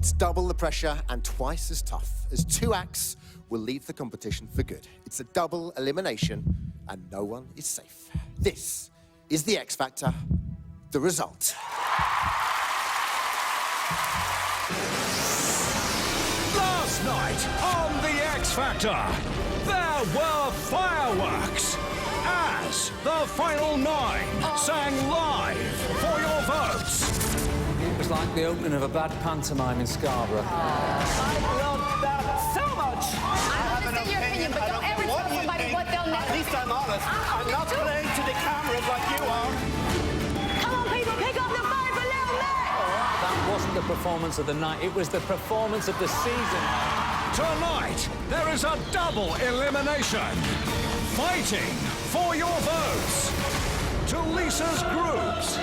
It's double the pressure and twice as tough, as 2 acts will leave the competition for good. It's a double elimination and no one is safe. This is the X Factor, the result. Last night on the X Factor, there were fireworks as the final 9 sang live for your votes. It was like the opening of a bad pantomime in Scarborough. I love that so much. I understand your opinion, but don't ever tell somebody what they'll never At least I'm honest. I'm not playing to the cameras like you are. Come on, people, pick up the phone for Little Nick! That wasn't the performance of the night, it was the performance of the season. Tonight, there is a double elimination. Fighting for your votes. To Lisa's groups,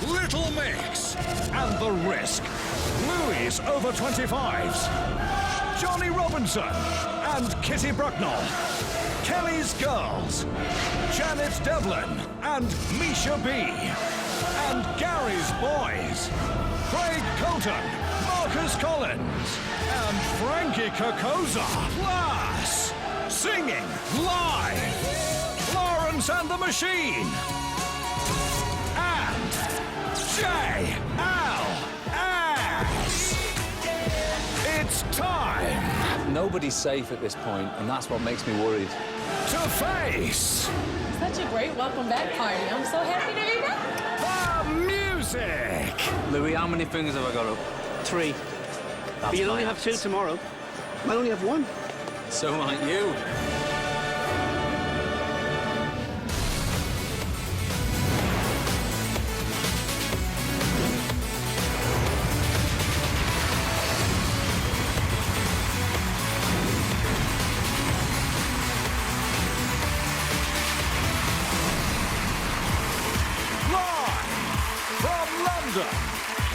Little Mix, and The Risk, Louis over 25s, Johnny Robinson and Kitty Brucknell, Kelly's Girls, Janet Devlin and Misha B, and Gary's Boys, Craig Colton, Marcus Collins, and Frankie Kokoza. Plus, singing live, Florence and the Machine, and JLS. It's time Nobody's safe at this point, and that's what makes me worried. to face Such a great welcome back party. I'm so happy to be back. the music. Louis, how many fingers have I got up? 3. But you'll only have 2 tomorrow. I only have 1. So might you. Live from London,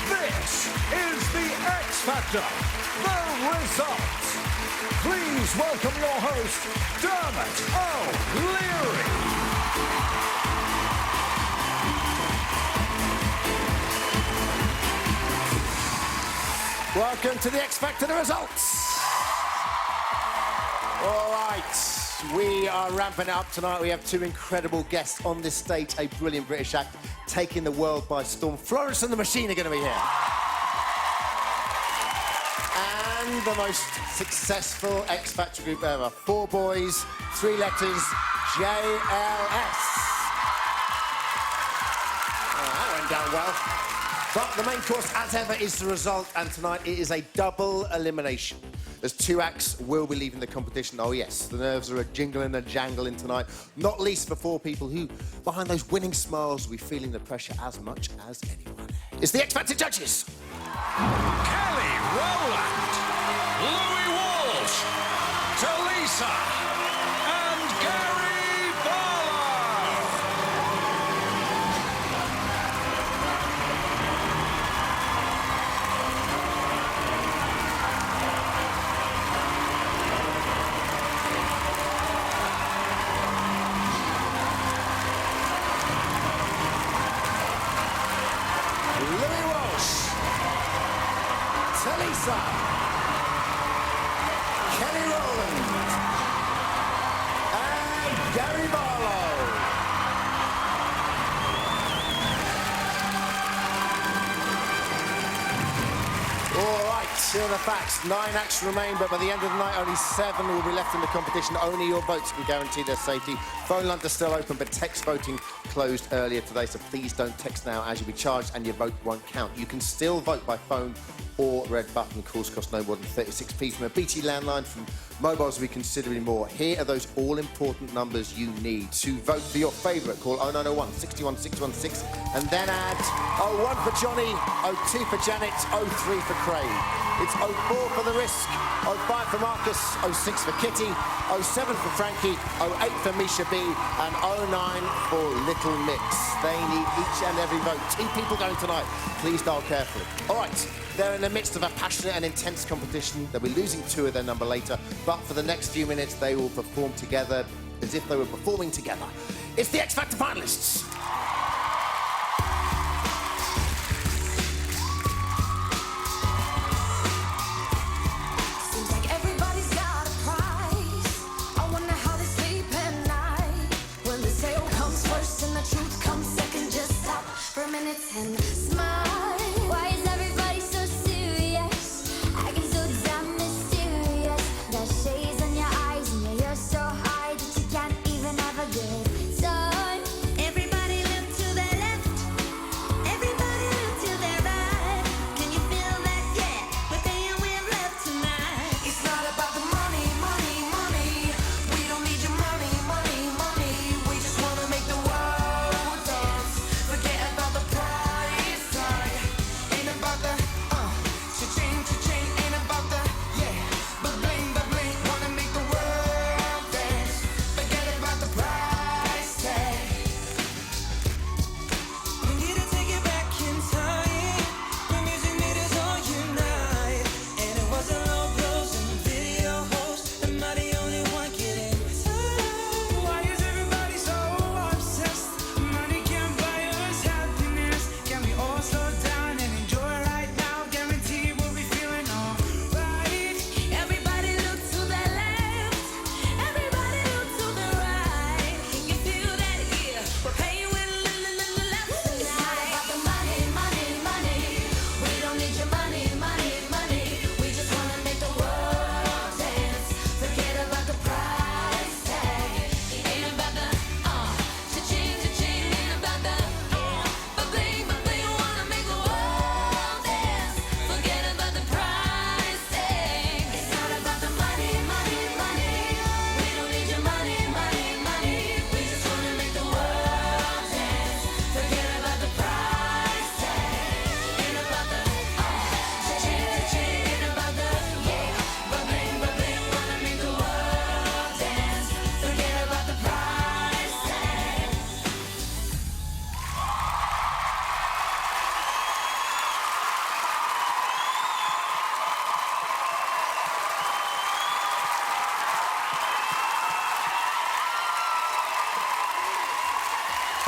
this is the X Factor, the result. Please welcome your host, Dermot O'Leary. Welcome to the X Factor, the results. All right, we are ramping it up tonight. We have 2 incredible guests on this stage, a brilliant British act taking the world by storm. Florence and the Machine are going to be here. And the most successful X Factor group ever. 4 boys, 3 letters, JLS. That went down well. But the main course, as ever, is the result, and tonight it is a double elimination. As 2 acts will be leaving the competition. Oh yes, the nerves are a jingling and jangling tonight, not least for 4 people who, behind those winning smiles, will be feeling the pressure as much as anyone. It's the X Factor judges. Kelly Rowland, Louis Walsh, Talisa, and Gary Barlow. Louis Walsh, Talisa, Kelly Rowland, and Gary Barlow. All right, here are the facts. 9 acts remain, but by the end of the night, only 7 will be left in the competition. Only your votes can guarantee their safety. Phone lines are still open, but text voting closed earlier today, so please don't text now as you'll be charged and your vote won't count. You can still vote by phone or red button. Calls cost no more than 36p from a BT landline. From mobiles, we're considering more. Here are those all-important numbers you need to vote for your favourite. Call 0901 61 616 and then add 01 for Johnny, 02 for Janet, 03 for Craig. It's 04 for The Risk, 05 for Marcus, 06 for Kitty, 07 for Frankie, 08 for Misha B, and 09 for Little Mix. They need each and every vote. 2 people going tonight. Please dial carefully. All right, they're in the midst of a passionate and intense competition. They'll be losing 2 of their number later, but for the next few minutes, they will perform together as if they were performing together. It's the X Factor finalists.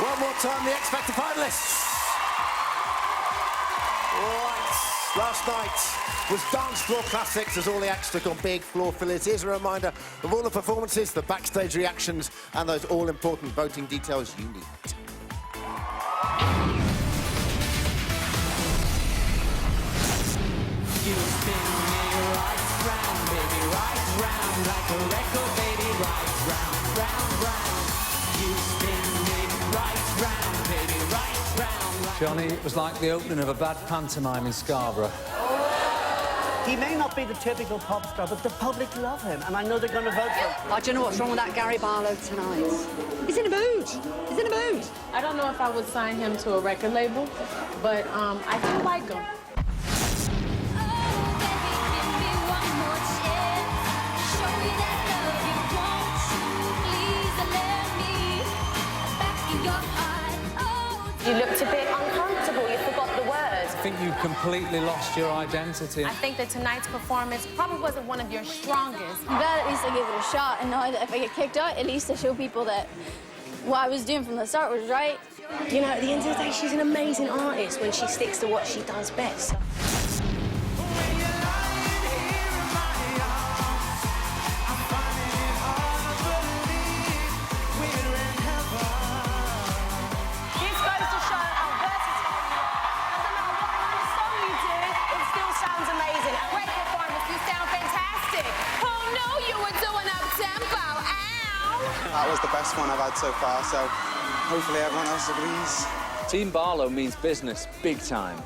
One more time, the X Factor finalists. Right, last night was Dance Floor Classics as all the acts took on big floor fillers. Here's a reminder of all the performances, the backstage reactions, and those all-important voting details you need. You spin me right round, baby, right round, like a record, baby, right round, round, round. You spin me right round, baby, right round. Johnny, it was like the opening of a bad pantomime in Scarborough. He may not be the typical pop star, but the public love him, and I know they're going to vote for him. I don't know what's wrong with that Gary Barlow tonight. He's in a mood. He's in a mood. I don't know if I would sign him to a record label, but I do like him. You looked a bit uncomfortable. You forgot the words. I think you completely lost your identity. I think that tonight's performance probably wasn't one of your strongest. I'm glad at least I gave it a shot and know that if I get kicked out, at least I show people that what I was doing from the start was right. You know, at the end of the day, she's an amazing artist when she sticks to what she does best. That was the best one I've had so far, so hopefully everyone else agrees. Team Barlow means business, big time. After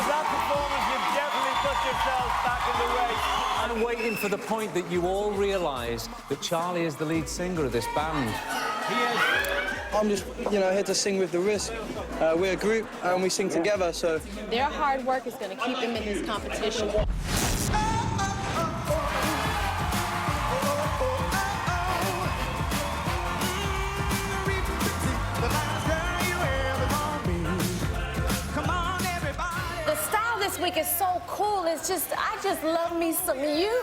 that performance, you've definitely put yourselves back in the race. I'm waiting for the point that you all realise that Charlie is the lead singer of this band. He is. I'm just, here to sing with the Risk. We're a group and we sing together, so... Their hard work is going to keep them in this competition. The style this week is so cool. I just love me some you.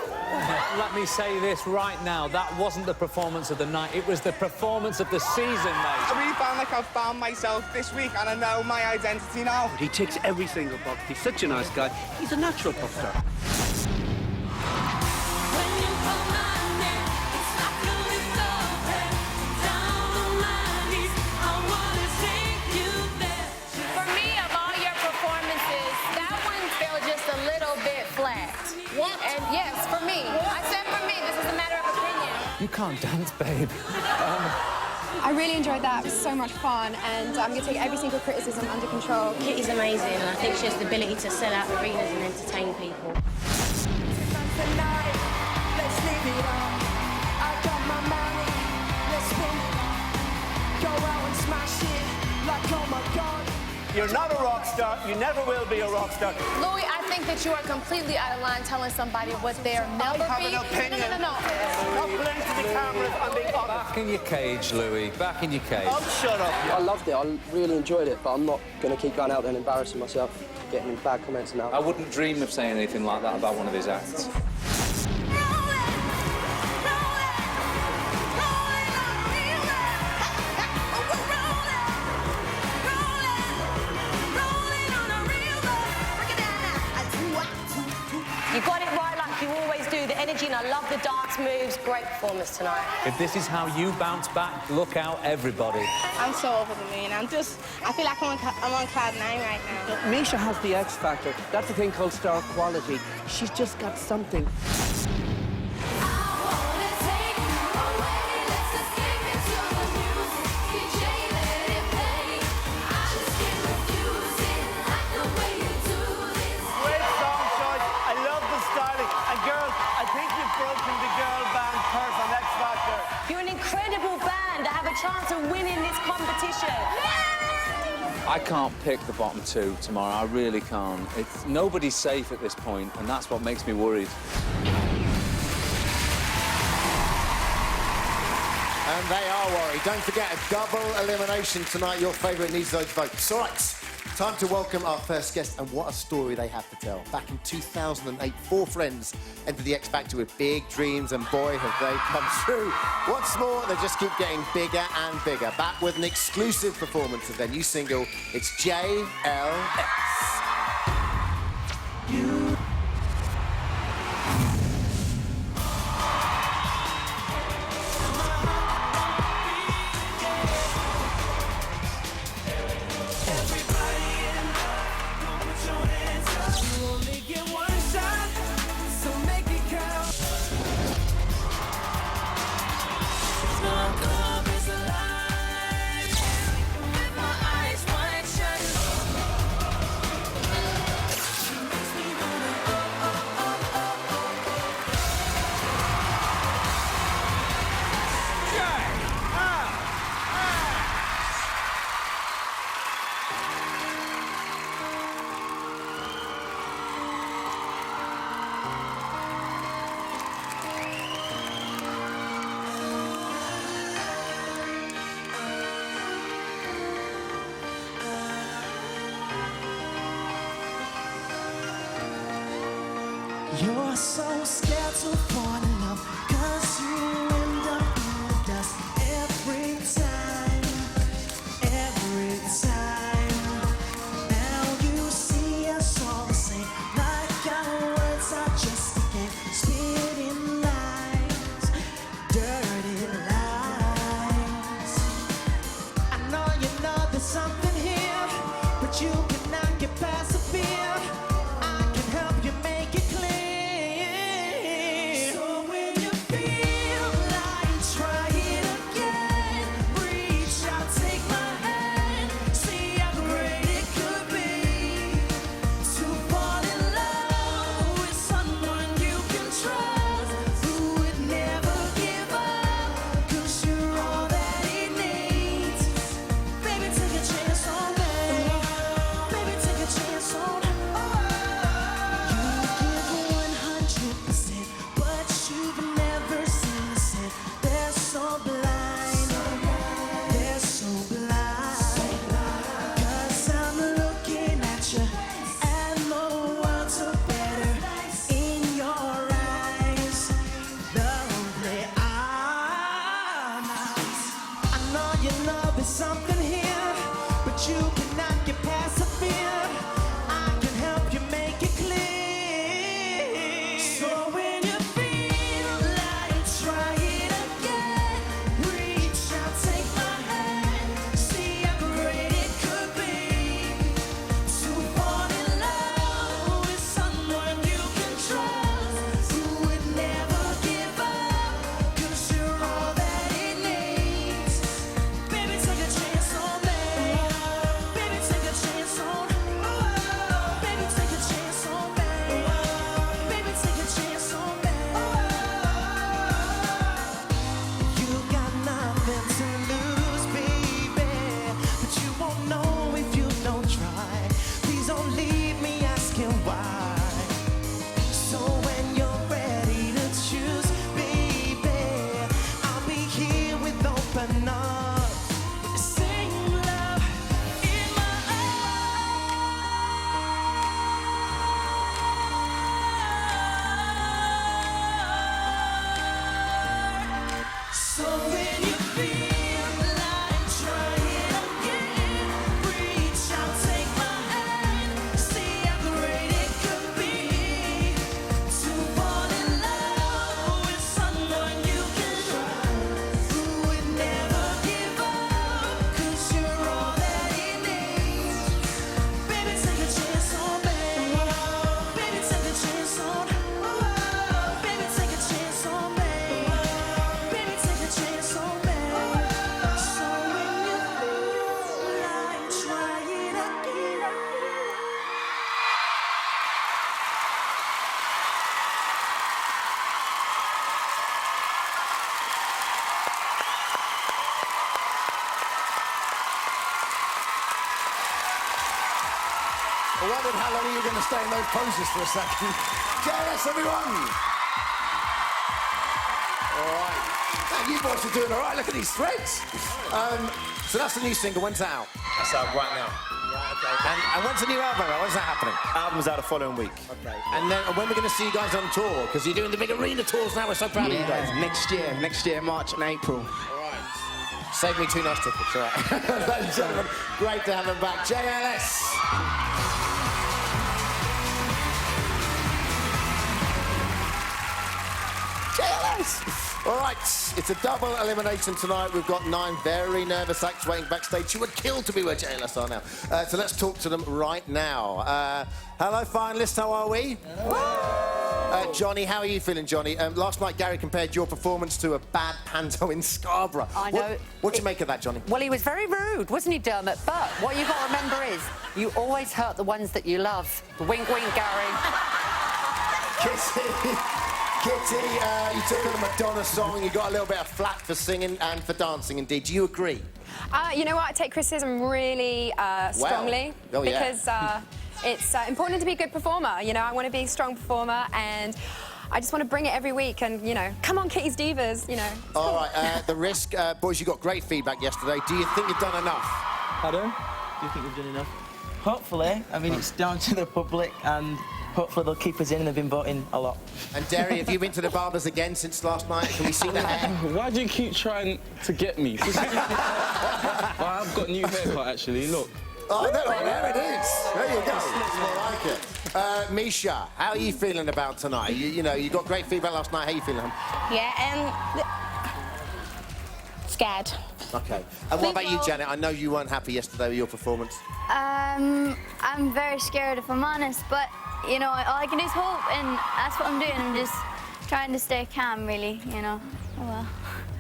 Let me say this right now. That wasn't the performance of the night. It was the performance of the season, mate. I really found like I've found myself this week and I know my identity now. He ticks every single box. He's such a nice guy. He's a natural pop star. For me, of all your performances, that one felt just a little bit flat. What? And yes, for me. I said for me. This is a matter of opinion. You can't dance, babe. I really enjoyed that. It was so much fun, and I'm going to take every single criticism under control. Kitty's amazing, and I think she has the ability to sell out arenas and entertain people. You're not a rock star. You never will be a rock star. Louis, I think that you are completely out of line telling somebody what they'll never have be. an opinion. No. Stop blinking to the cameras. I'm being honest. Back in your cage, Louis. Back in your cage. Oh, shut up. I loved it. I really enjoyed it, but I'm not going to keep going out there and embarrassing myself, getting bad comments now. I wouldn't dream of saying anything like that about one of his acts. You got it right like you always do. The energy, and I love the dance moves. Great performance tonight. If this is how you bounce back, look out, everybody. I'm so over the moon. I feel like I'm on cloud 9 right now. Misha has the X factor. That's the thing called star quality. She's just got something. You're an incredible band to have a chance of winning this competition. I can't pick the bottom two tomorrow. I really can't. Nobody's safe at this point, and that's what makes me worried. And they are worried. Don't forget, a double elimination tonight. Your favourite needs those votes. All right. Time to welcome our first guest, and what a story they have to tell. Back in 2008, 4 friends entered the X Factor with big dreams, and boy, have they come true. Once more, they just keep getting bigger and bigger. Back with an exclusive performance of their new single, it's JLX. You're so scared to fall in love, 'cause you end up in the dust every time, every time. Now you see us all the same, like our words are just a game, spitting lies, dirty lies. I know you know there's something here, but you cannot get past the fear. I can help you make it clear. Something here, but you cannot get past the fear. I can help you make it clear. So when you feel like try it again, reach out, take my hand, see how great it could be to fall in love with someone you can trust, who would never give up, 'cause you're all that it needs. Baby, take a chance on me. Baby, take a chance on. Baby, take a chance on me. Baby, take a chance on me. You got nothing to lose, baby, but you won't know if you don't try. Please don't leave me asking why. So when you're ready to choose, baby, I'll be here with open arms. Sing love in my heart. So when you feel like trying again, reach out, take my hand, see how great it could be to fall in love with someone you can trust, who would never give up, 'cause you're all that he needs. Baby, take a chance on me. Baby, take a chance on. Baby, take a chance on me. Baby, take a chance on me. So when you feel like trying again. I wondered how long are you going to stay in those poses for a second. JLX, everyone! All right. Man, you boys are doing all right. Look at these threads. So that's the new single. When's that out? That's out right now. Right, okay. And when's the new album out? When's that happening? Album's out the following week. Okay. And then when we're going to see you guys on tour? Because you're doing the big arena tours now. We're so proud of you guys. Next year, March and April. All right. Save me 2 nice tickets, all right. Ladies and gentlemen, great to have them back. JLS. JLS! All right, it's a double elimination tonight. We've got 9 very nervous acts waiting backstage who would kill to be where JLS are now. So let's talk to them right now. Hello, finalists, how are we? Johnny, how are you feeling, Johnny? Last night, Gary compared your performance to a bad panto in Scarborough. I know. What do you make of that, Johnny? Well, he was very rude, wasn't he, Dermot? But what you've got to remember is you always hurt the ones that you love. Wink, wink, Gary. Kitty, you took on a Madonna song, you got a little bit of flack for singing and for dancing, indeed. Do you agree? You know what? I take criticism really strongly. Oh, yeah. Because it's important to be a good performer. You know, I want to be a strong performer and I just want to bring it every week and, you know, come on, Kitty's Divas, you know. All right, The Risk. Boys, you got great feedback yesterday. Do you think you've done enough? Pardon? Do you think we've done enough? Hopefully. I mean, it's down to the public and hopefully they'll keep us in. They've been voting a lot. And Derry, have you been to the barbers again since last night? Can we see the hair? Why do you keep trying to get me? Well, I've got a new haircut, actually. Look. Oh, there it is. There you go. It's more like it. Misha, how are you feeling about tonight? You know, you got great feedback last night. How are you feeling? Yeah, scared. Okay. And what about you, Janet? I know you weren't happy yesterday with your performance. I'm very scared if I'm honest, but, you know, all I can do is hope, and that's what I'm doing. I'm just trying to stay calm, really, you know. Oh, well.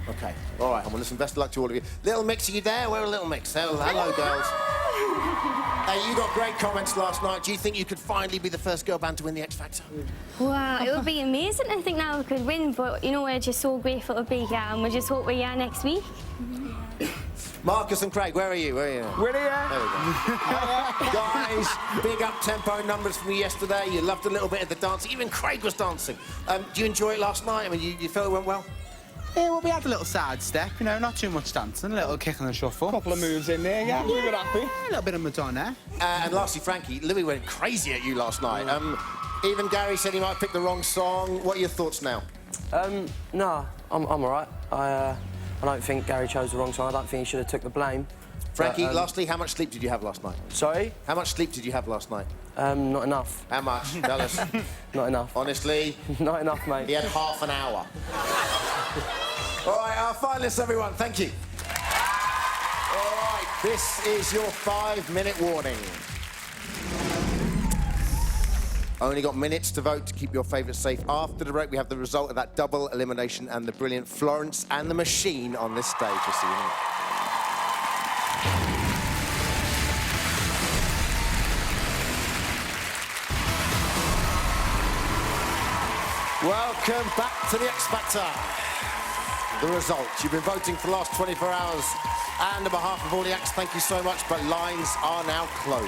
Okay. All right. Well, listen, best of luck to all of you. Little Mix, are you there? We're a Little Mix. Hello, girls. Hey, you got great comments last night. Do you think you could finally be the first girl band to win the X Factor? Wow, it would be amazing. I think now we could win, but, you know, we're just so grateful to be here, and we just hope we're here next week. Marcus and Craig, where are you? Where are you? We're here. There we go. Guys, big up-tempo numbers from you yesterday. You loved a little bit of the dancing. Even Craig was dancing. Do you enjoy it last night? I mean, you felt it went well? Yeah, well, we had a little side step, you know, not too much dancing, a little kick on the shuffle. Couple of moves in there, yeah. We were happy. A little bit of Madonna. And lastly, Frankie, Louis went crazy at you last night. Even Gary said he might have picked the wrong song. What are your thoughts now? No, I'm all right. I don't think Gary chose the wrong song. I don't think he should have took the blame. Frankie, but, lastly, how much sleep did you have last night? Sorry? How much sleep did you have last night? Not enough. How much? Tell us. Not enough. Honestly? Not enough, mate. He had half an hour. All right, our finalists, everyone, thank you. All right, this is your 5-minute warning. Only got minutes to vote to keep your favourites safe. After the break, we have the result of that double elimination and the brilliant Florence and the Machine on this stage this evening. Welcome back to the X Factor. The results. You've been voting for the last 24 hours. And on behalf of all the acts, thank you so much, but lines are now closed.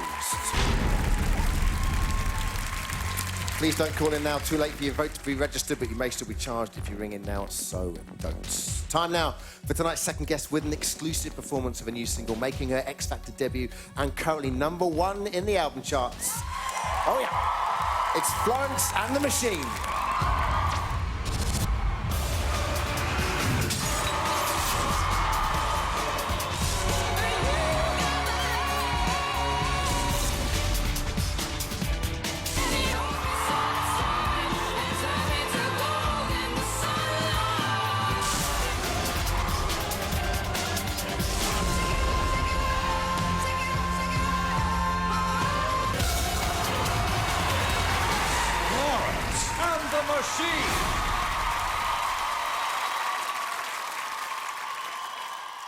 Please don't call in now. Too late for your vote to be registered, but you may still be charged if you ring in now, so don't. Time now for tonight's second guest with an exclusive performance of a new single, making her X Factor debut and currently #1 in the album charts. Oh, yeah. It's Florence and the Machine.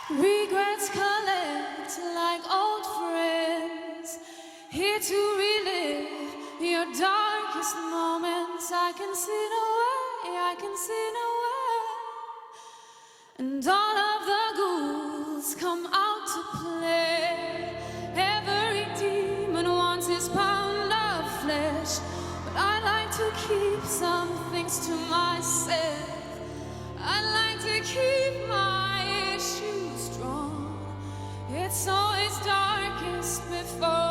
Regrets collect like old friends, here to relive your darkest moments. I can see no way, I can see no way, and all of the ghouls come out to play. Every demon wants his pound of flesh, but I like to keep some things to myself. I like to keep my issues strong. It's always darkest before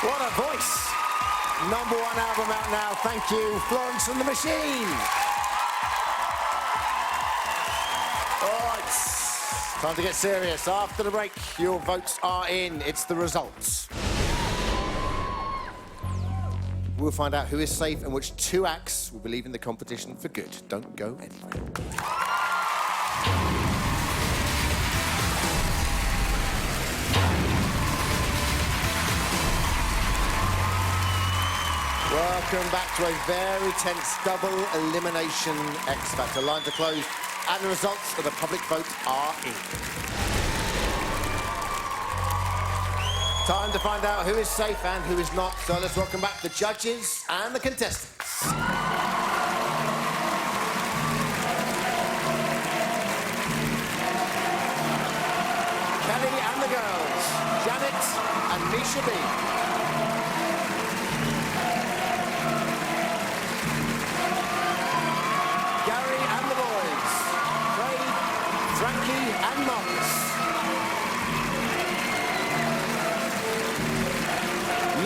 What a voice. #1 album out now. Thank you, Florence and the Machine. All right, time to get serious. After the break, your votes are in. It's the results. We'll find out who is safe and which 2 acts will be leaving the competition for good. Don't go anywhere. Welcome back to a very tense double elimination X Factor. Lines are closed and the results of the public vote are in. Time to find out who is safe and who is not. So let's welcome back the judges and the contestants. Kelly and the girls, Janet and Misha B. Gary and the boys, Craig, Frankie and Marcus.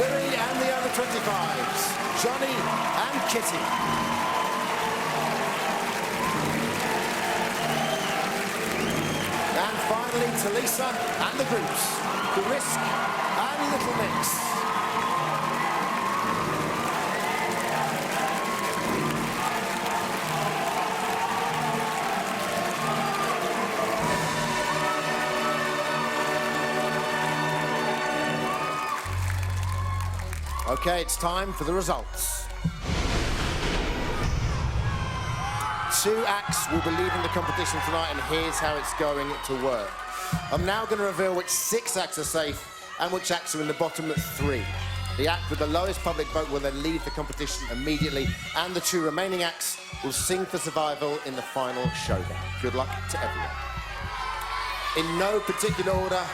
Louis and the over 25s, Johnny and Kitty. And finally, Talisa and the groups, The Risk and Little Mix. Okay, it's time for the results. 2 acts will be leaving the competition tonight, and here's how it's going to work. I'm now going to reveal which 6 acts are safe and which acts are in the bottom 3. The act with the lowest public vote will then leave the competition immediately, and the 2 remaining acts will sing for survival in the final showdown. Good luck to everyone. In no particular order,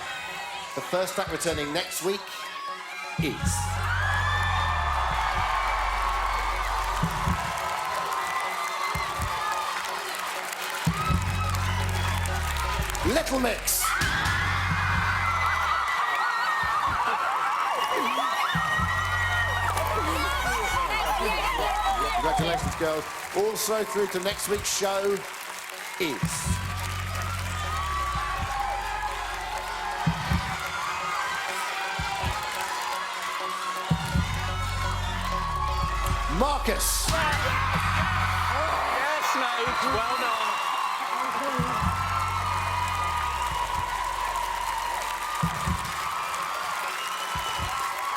the first act returning next week is... Little Mix. Congratulations, girls. Also through to next week's show is... Marcus. Yes, mate. Well done.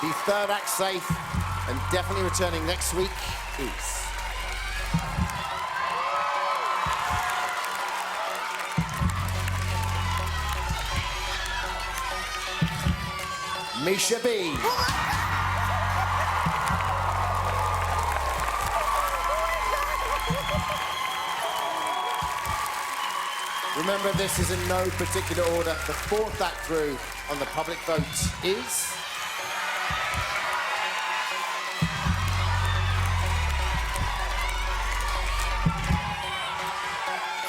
The third act safe and definitely returning next week is... Misha B. Remember, this is in no particular order. The 4th act through on the public vote is...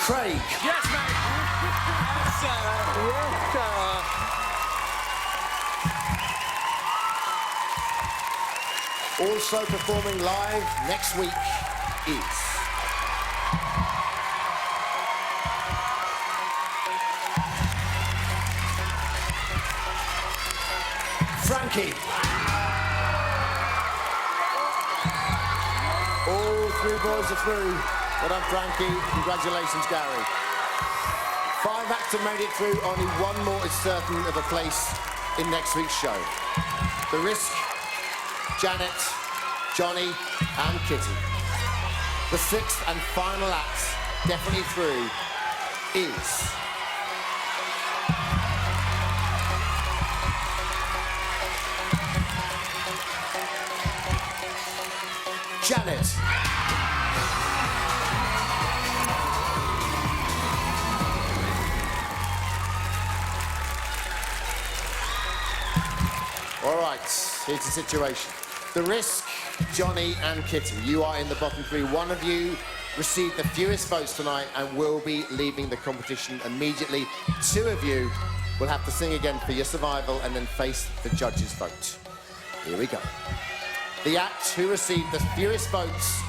Craig. Yes, mate. Yes, sir. Yes, sir. Also performing live next week is... Frankie. All 3 boys are through. Well done, Frankie. Congratulations, Gary. 5 acts have made it through. Only 1 more is certain of a place in next week's show. The Risk, Janet, Johnny and Kitty. The 6th and final act, definitely through, is... Janet. All right, here's the situation. The Risk, Johnny and Kitty, you are in the bottom 3. One of you received the fewest votes tonight and will be leaving the competition immediately. 2 of you will have to sing again for your survival and then face the judges' vote. Here we go. The act who received the fewest votes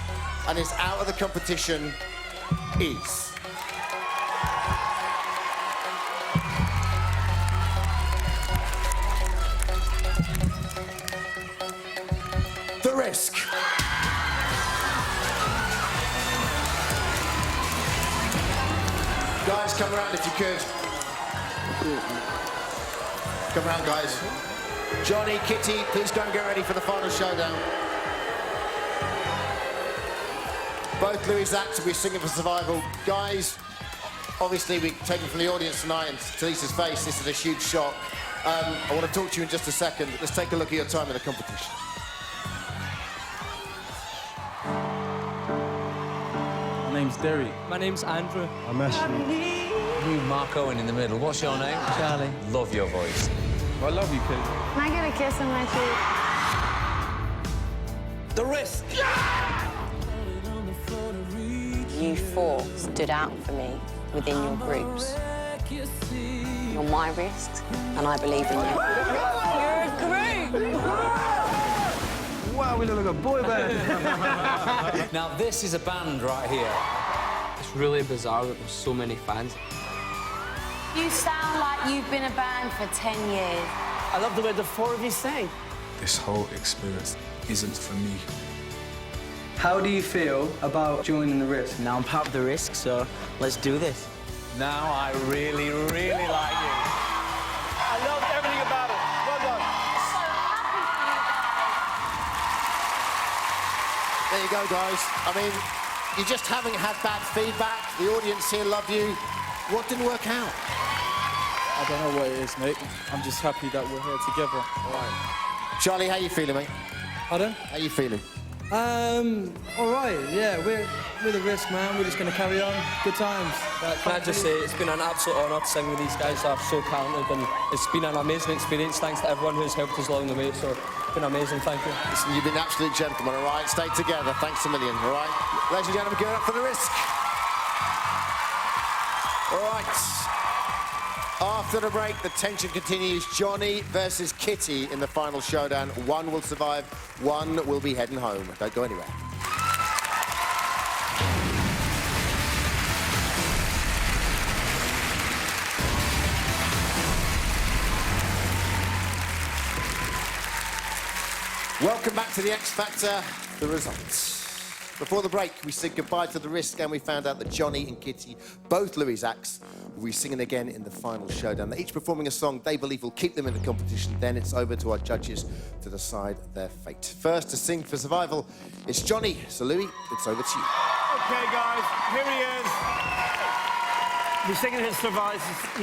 and is out of the competition is... The Risk. Guys, come around if you could. Come around, guys. Johnny, Kitty, please go and get ready for the final showdown. Both Louis' acts will be singing for survival. Guys, obviously we've taken from the audience tonight, and to Lisa's face, this is a huge shock. I want to talk to you in just a second. Let's take a look at your time in the competition. My name's Derry. My name's Andrew. I'm Ashley. You, Mark Owen, in the middle. What's your name? Charlie. Love your voice. I love you, Kate. Can I get a kiss on my cheek? The Risk. You four stood out for me within your groups. You're my risk, and I believe in you. You're great. Wow, we look like a boy band. Now, this is a band right here. It's really bizarre that there's so many fans. You sound like you've been a band for 10 years. I love the way the four of you sing. This whole experience isn't for me. How do you feel about joining the Risk? Now I'm part of the Risk, so let's do this. Now I really, really like you. I love everything about it. Well done. There you go, guys. I mean, you just haven't had bad feedback. The audience here love you. What didn't work out? I don't know what it is, mate. I'm just happy that we're here together. All right. Charlie, how you feeling, mate? Pardon? How you feeling? All right, yeah, we're the Risk, man. We're just going to carry on. Good times. Can I just say, it's been an absolute honour to sing with these guys. I'm so talented, and it's been an amazing experience. Thanks to everyone who's helped us along the way. So it's been amazing. Thank you. Listen, you've been absolute gentlemen, all right? Stay together. Thanks a million, all right? Ladies and gentlemen, give it up for The Risk. All right. After the break, the tension continues. Johnny versus Kitty in the final showdown. One will survive, one will be heading home. Don't go anywhere. Welcome back to The X Factor. The results. Before the break, we said goodbye to The Risk, and we found out that Johnny and Kitty, both Louis' acts, will be singing again in the final showdown. They're each performing a song they believe will keep them in the competition. Then it's over to our judges to decide their fate. First to sing for survival, it's Johnny. So, Louis, it's over to you. Okay, guys, here he is. He's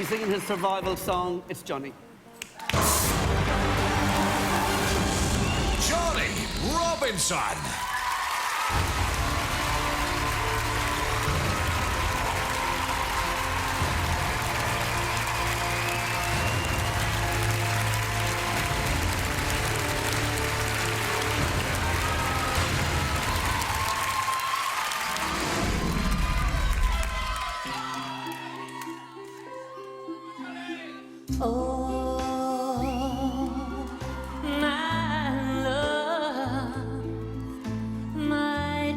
singing his survival song. It's Johnny. Johnny Robinson. Oh, my love, my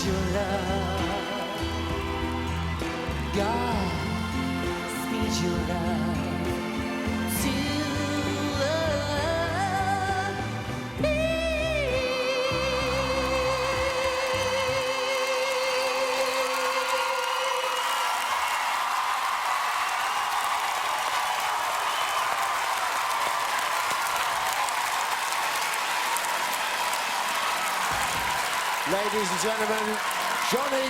your love. God, speed your love to me. Ladies and gentlemen, Johnny.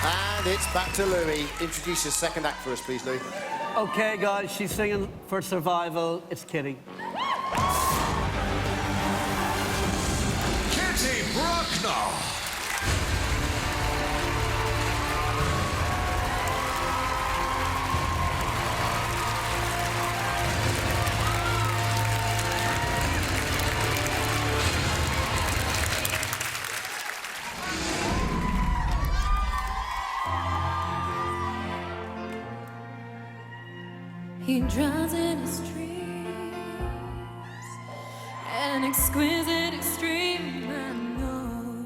And it's back to Louis. Introduce your second act for us, please, Louis. Okay, guys, she's singing for survival. It's Kitty. Kitty Bruckner. He drowns in his dreams, an exquisite extreme. I know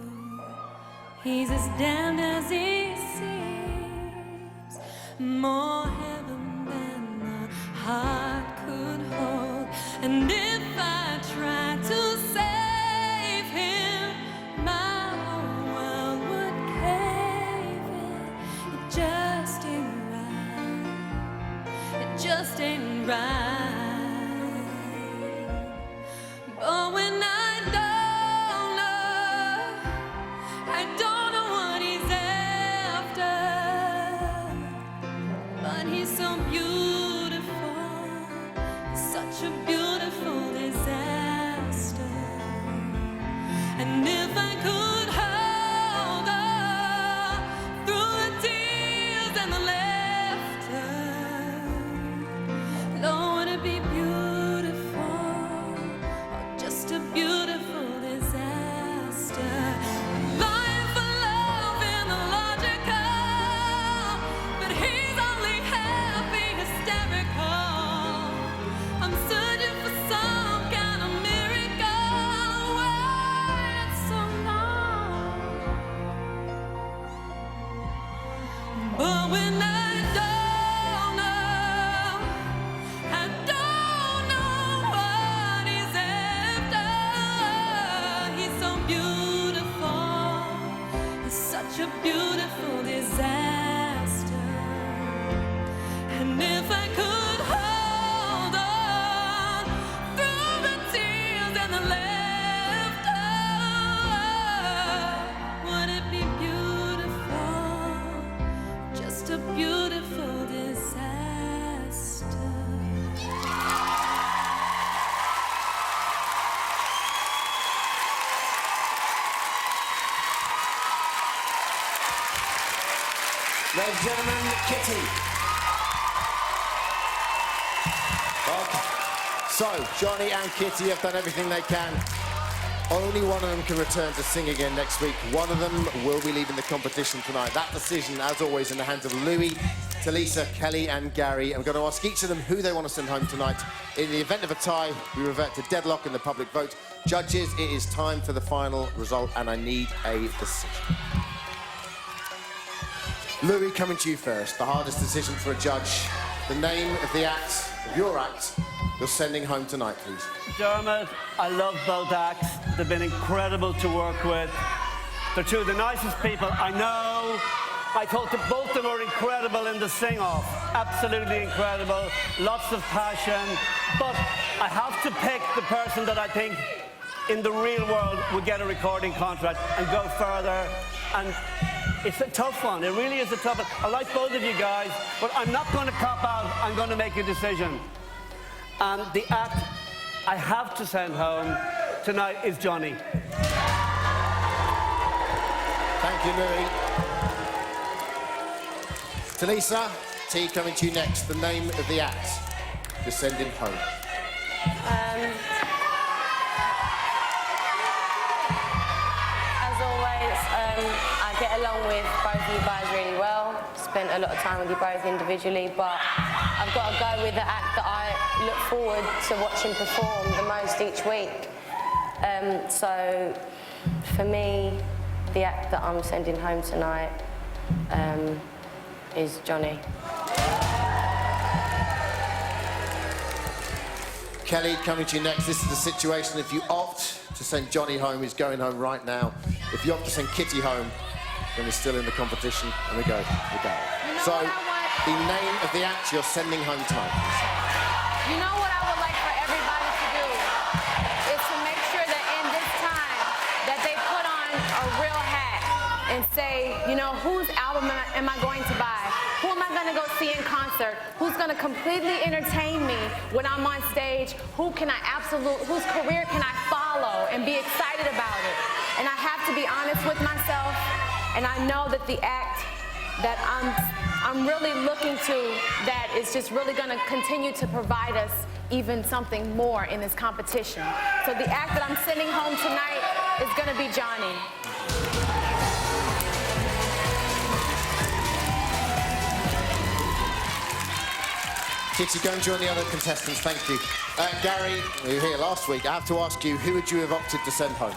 he's as damned as he seems, more heaven than the heart could hold. And if I try to save him, my whole world would cave in. It just ain't right. It just ain't right. But when I don't know what he's after. But he's so beautiful, such a beautiful disaster. And if I could hold her through the tears and the laughter, Lord, would it be beautiful, or just a beautiful disaster? Lying for love in the logical, but he's only happy hysterical. I'm searching for some kind of miracle. Waited so long, but when I don't know what he's after. He's so beautiful, he's such a beautiful disaster. And if I could hold on through the tears and the laughter, would it be beautiful, just a beautiful disaster? Ladies and gentlemen, Kitty. So, Johnny and Kitty have done everything they can. Only one of them can return to sing again next week. One of them will be leaving the competition tonight. That decision, as always, in the hands of Louis, Talisa, Kelly and Gary. I'm going to ask each of them who they want to send home tonight. In the event of a tie, we revert to deadlock in the public vote. Judges, it is time for the final result, and I need a decision. Louis, coming to you first. The hardest decision for a judge. The name of the act, of your act, you're sending home tonight, please. Dermot, I love both acts. They've been incredible to work with. They're two of the nicest people I know. I thought that both of them were incredible in the sing-off. Absolutely incredible. Lots of passion. But I have to pick the person that I think in the real world would get a recording contract and go further. And it's a tough one. It really is a tough one. I like both of you guys, but I'm not going to cop out. I'm going to make a decision. And the act I have to send home tonight is Johnny. Thank you, Louis. Talisa, T, coming to you next. The name of the act to send him home. As always, I get along with both of you guys really well. spent a lot of time with you both individually, but I've got to go with the act that I look forward to watching perform the most each week. So, for me, the act that I'm sending home tonight is Johnny. Kelly, coming to you next. This is the situation. If you opt to send Johnny home, he's going home right now. If you opt to send Kitty home, then he's still in the competition. And we go. So, the name of the act you're sending home tonight. You know what I would like for everybody to do is to make sure that in this time that they put on a real hat and say, you know, whose album am I going to buy? Who am I going to go see in concert? Who's going to completely entertain me when I'm on stage? Whose career can I follow and be excited about it? And I have to be honest with myself, and I know that the act that I'm really looking to that is just really going to continue to provide us even something more in this competition. So the act that I'm sending home tonight is going to be Johnny. Kitty, go and join the other contestants. Thank you. Gary, you were here last week. I have to ask you, who would you have opted to send home?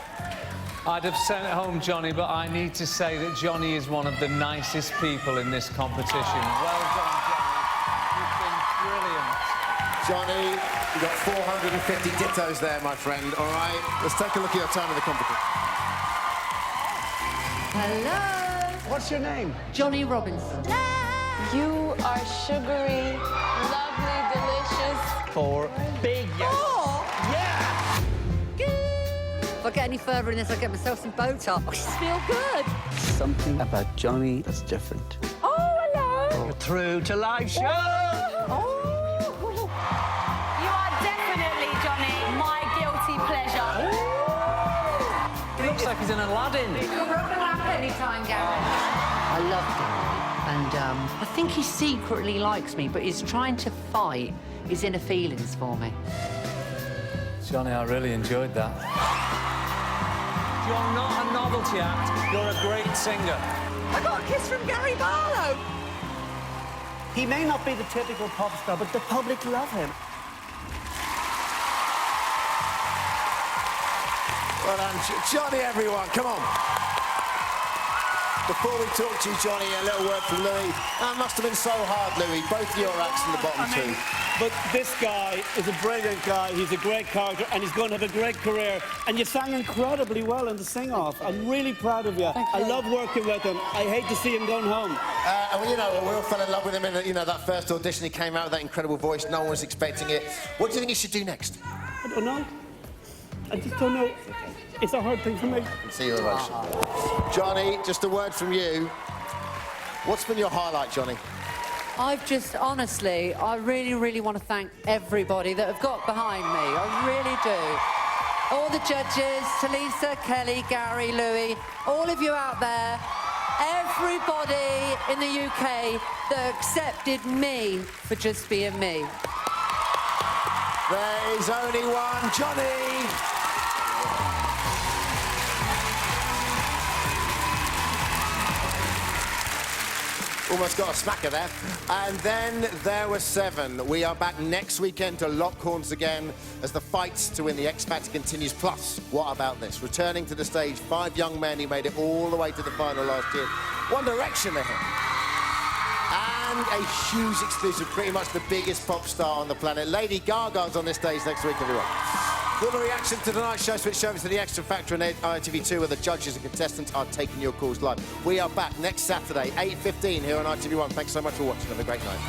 I'd have sent home Johnny, but I need to say that Johnny is one of the nicest people in this competition. Well done, Johnny. You've been brilliant. Johnny, you've got 450 dittos there, my friend. All right, let's take a look at your time in the competition. Hello. What's your name? Johnny Robinson. You are sugary, lovely, delicious. For big yes. Oh, yeah. If I get any further in this, I'll get myself some Botox. I just feel good. Something about Johnny that's different. Oh, hello. You're through to live show. Oh. You are definitely, Johnny, my guilty pleasure. He looks like he's in Aladdin. You can open up anytime, Gary. I loved him. And I think he secretly likes me, but he's trying to fight his inner feelings for me. Johnny, I really enjoyed that. You're not a novelty act, you're a great singer. I got a kiss from Gary Barlow. He may not be the typical pop star, but the public love him. Well done, Johnny, everyone. Come on. Before we talk to you, Johnny, a little word from Louis. That must have been so hard, Louis. Both of your acts in the bottom two. But this guy is a brilliant guy. He's a great character, and he's going to have a great career. And you sang incredibly well in the sing-off. I'm really proud of you. I love working with him. I hate to see him going home. Well, you know, we all fell in love with him in that first audition. He came out with that incredible voice. No one was expecting it. What do you think he should do next? I don't know. I just don't know. It's a hard thing for me. I can see your emotion. Johnny, just a word from you. What's been your highlight, Johnny? I've just, honestly, I really, really want to thank everybody that have got behind me. I really do. All the judges, Talisa, Kelly, Gary, Louis, all of you out there, everybody in the UK that accepted me for just being me. There is only one Johnny. Almost got a smacker there. And then there were 7. We are back next weekend to lock horns again as the fight to win the X Factor continues. Plus, what about this? Returning to the stage, 5 young men who made it all the way to the final last year. One Direction ahead. And a huge exclusive, pretty much the biggest pop star on the planet. Lady Gaga's on this stage next week, everyone. Full reaction to tonight's show, switch over to the Extra Factor on ITV2, where the judges and contestants are taking your calls live. We are back next Saturday, 8:15 here on ITV1. Thanks so much for watching. Have a great night.